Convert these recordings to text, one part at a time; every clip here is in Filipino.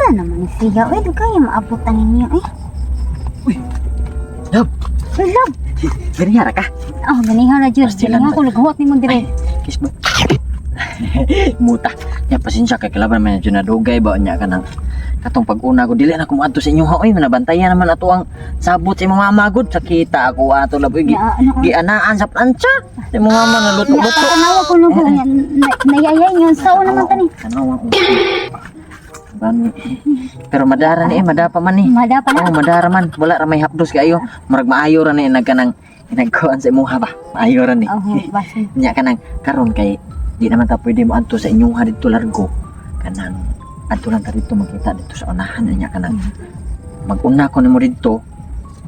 Asa naman siya? Uy, di kaya maabutan ninyo eh. Uy, Lab, Uy, love. ganihara ka. Oh, ganihan na, Jud. Pasti Ganihan lang ko, naghuwat ni mo dire. Kiss mo. Muta. Ya pasensya kay kalaban man jud nadugay ba nya kanang katong pag-una ko dili na ko moadto sa inyo ha oy manabantayan naman ato ang sabot sa imong mama gud sakita ako ato laboy gi anaan sa plancha sa imong mama na luto-luto. Tanawa ko nung nayayay yun. Sao naman tani? Tanawa ko. Pero madara ni madapa man ni. Mada pa na. Oh, madara man. Wala ra may hapdos kayo. Murag maayo ra ni nagkanang nagkuan sa imuha ba. Maayo ra ni. Oh, basin. Nya kanang karon kay di naman ta pwede mo adto sa inyong dito largo. Kanang adto lang ta dito makita dito sa unahan nya kanang mag-una ko nimo dito.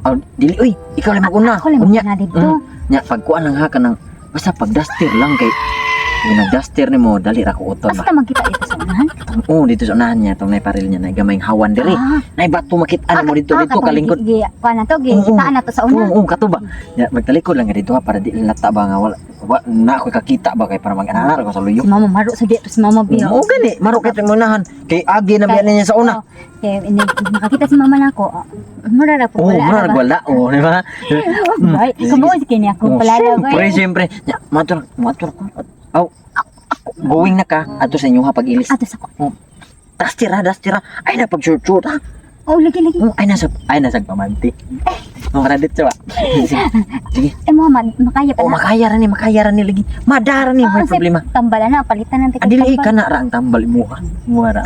Oh, dili oy, ikaw lang mag-una. Ako lang mag-una dito. Nya pagkuan lang ha kanang basta pagduster lang kay nag-duster nimo dali ra ko uton ba. Basta magkita dito sa unahan. Oo, dito sa unahan niya, itong paril niya, nagamay hawan diri. Nay bato makitaan mo dito kalingkod. Paano to? Gitaan na to sa una. Oo, kato ba? Ya, magtalikod lang nga dito ha, para di lata ba nga wala na ako kakita ba kay para mag-ananar ko sa luyo. Si mama maro sa dito, si mama biyo. Oo, gani, maro kay unahan. Kay agi na biyan niya sa una. Kaya nakakita si mama nako. Murara po Oo, wala. mura nagwala. Oo, di ba? Ay, kamu si kini ako pala Siyempre. Ya, matur ko. Aw, going na ka ato sa inyo ha pag-ilis. Ato sa ko. Dastira. Ay na pag-shoot ha. Oh, lagi. Ay nasa pamanti. Mga dito ba? Sige. Eh, Muhammad, makaya pa Oh, na. makaya ra ni lagi. Madara ni may problema. Tambala na, palitan ng Adili ka na ra ang tambal mo ha. Muara.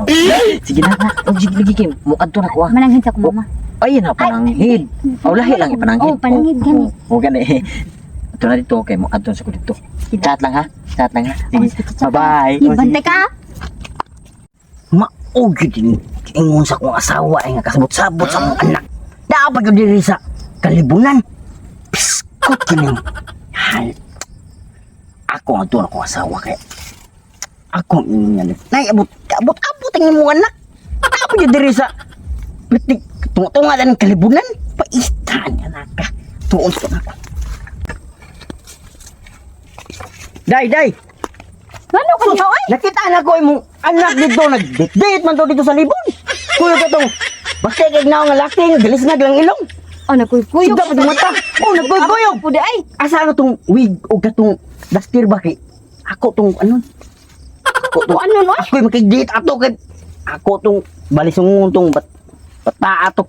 Sige na. Oh, sige lagi kay mo adto na ko ha. Mananghin sa ko, mama. Ay na pananghid. Oh, lahi lang ipananghid. Oh, pananghid gani. Oh, gani. Ito na dito kay mo adto sa ko dito. Chat lang ha. Sige. Bye-bye. Ibantay ka. Maugid din. Ingon sa kong asawa ay nga kasabot-sabot sa mong anak. Dapat ko diri sa kalibunan. Piskot kining. Hal. Ako ang tuwa kong asawa kay. Ako ang ingon yan. Nay, abot ang imong anak. Dapat ko diri sa pitik. Tunga-tunga ng kalibunan. Paistaan yan ka. Tuon ko na ako. Day! Ano ka niya, oy? Nakita na ko imong anak dito nag-date man to dito sa libon. Kuya ka tong basta kay naong nga laki nga galis na lang ilong. Oh, nagkuy-kuyo. Suga pa tong mata. Oh, nagkuy-kuyo. Pude ay. Asa na tong wig o katong duster ba kay ako tong ano? Ako tong Ano no? Ako makig-date ato kay ako tong balisungon tong bata ato.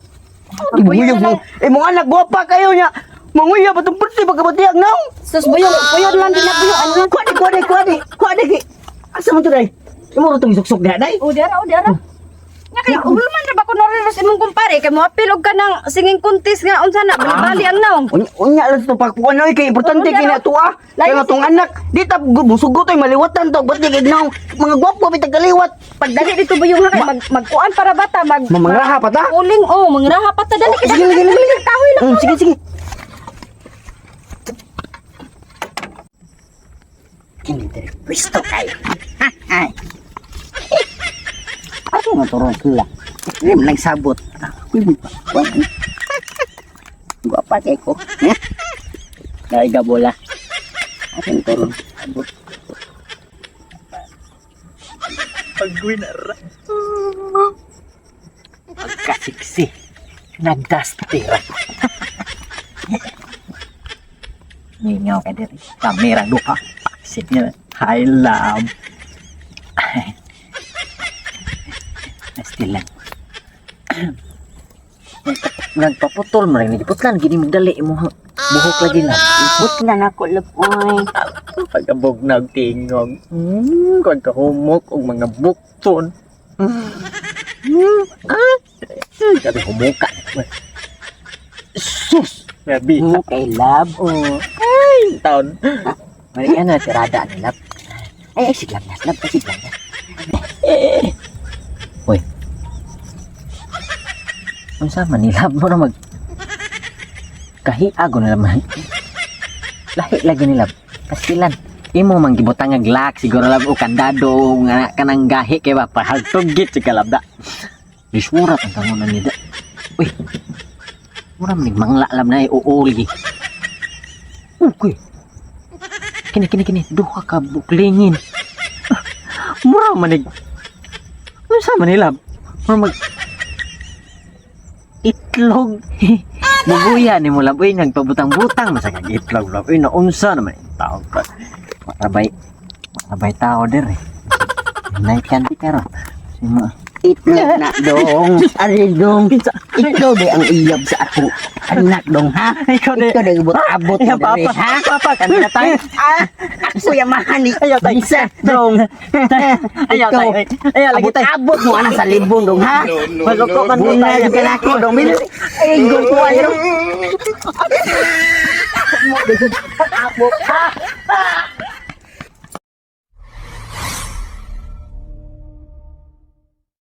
Di buyog mo. Imong anak gwapa kayo nya. Manguya pa tong perti pagkabatiag naong. Sus, buyog lang din na buyog. Ano lang? Kuwadi ki. Asa man to day? Imo ro tong suksok na day. O, dara. Nga kaya, uluman na ba ko narilos imong kumpare? Kaya mo apilog ka ng singing contest nga unsa na, bali ang naong. Unya lang to pagpuanoy kay importante kay na tuwa. Kay nga tong anak, di ta busugo toy maliwatan to, ba't di kay naong mga gwapo bitag kaliwat. Pagdali dito buyog nga kay magkuan para bata, Mamangraha pa ta? uling, mangraha pa ta dali. Sige. Kahoy lang. Sige. Kini dari pwesto kayo. Ako nga turong kila. Hindi mo nagsabot. Uy, mo pa. Guwapa kay ko. Dari gabola. Ako nga turong sabot. Pagwinara. Pagkasiksi. Nagdastira. Ningaw ka diri. Kamera duha. Paksit niya. Hi, love. Still lang. Nagpaputol mo rin. Nagputlan. Gini magdali mo. Buhok lagi lang. Putlan ako, lupoy. Pagkabog nagtingog. Kung kahumok o mga bukton. Sabi humuka. Sus! Sabi. Okay, love. Ay! Taon. Mali yan na. Tirada ni love. Ay, siglang na. Love, siglang na. Uy. Ang sama ni love mo na mag... Kahiago na naman. Lahi lagi ni love. Pasilan. Imo mang gibutang nga glak siguro love o kandado nga kanang gahi kay ba pahaltugit si kalab da. Disurat ang tangunan ni da. Uy. Mura man mangla lab na oo lagi. Okay. Kini duha ka buklingin. Mura man ig. Ano sa man ni love? mag itlog. Mubuya ni mo laboy nagpabutang-butang masakag itlog laboy na unsa naman yung tao ka. Marabay tao der eh. Naikan di karon. Sima. Itlog na dong. Ari dong. Ikaw di ang iyab sa ako. Anak dong ha. Ikaw di. Ikaw di abot Ya mo diri, papa, ha. papa kan tayo. Ako yung mahani. Ayaw tayo. Bisa dong. Ayaw tayo. Ayaw lagi tayo. Abot mo ana sa libong dong ha. Maloko man mo Bunga tayo. juga lako dong. Ay gusto ayo. Abot ha.